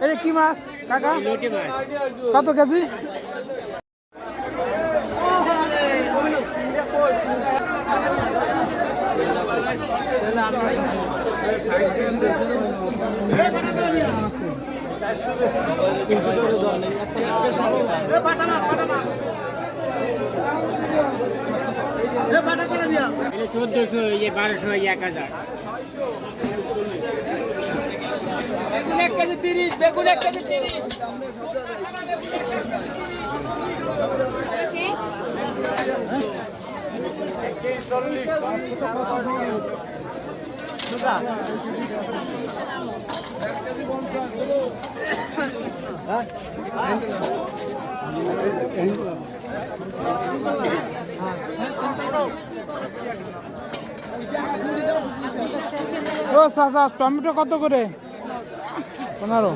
এটা কি মাছ কাকা? কত কেজি? এটা 1400, 1200, 1000। বেগুন 1 কেজি 30, বেগুন 1 কেজি 30। ও চাচা টমেটো কত করে? 15।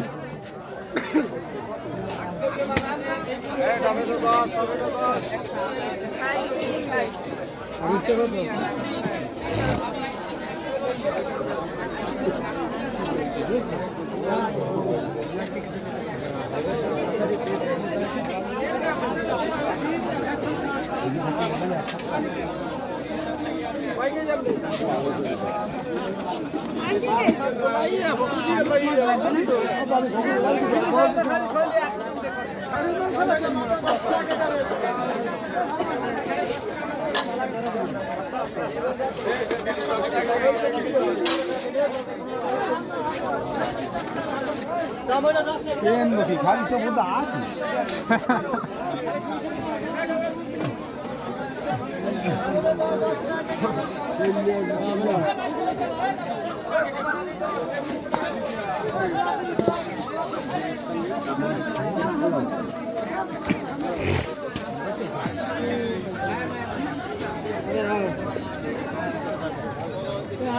খালি তো বলতে আসি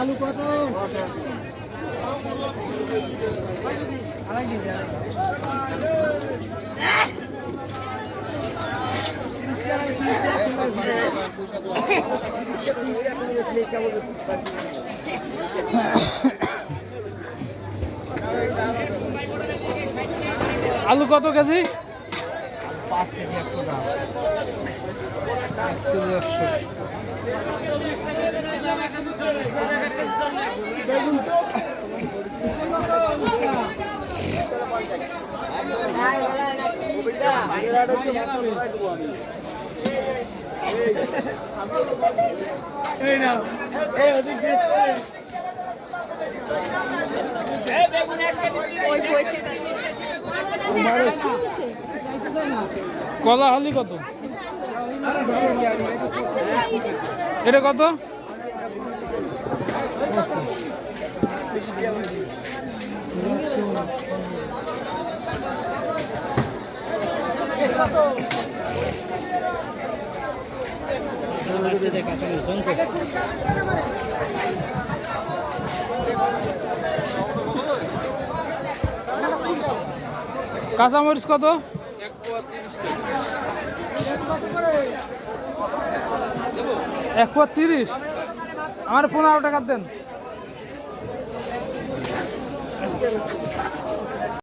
আলু কত? আলু কত কেজি? 5 কেজি 100 টাকা। 5 কেজি 100। এই নাও এই ওদিক দিয়ে এই বেগুন 1 কেজি 30। ওই কইছে কলা হালি কত? এটা কত? কাঁচামরিচ কত? 1.30। আমার 15 টাকা দেন।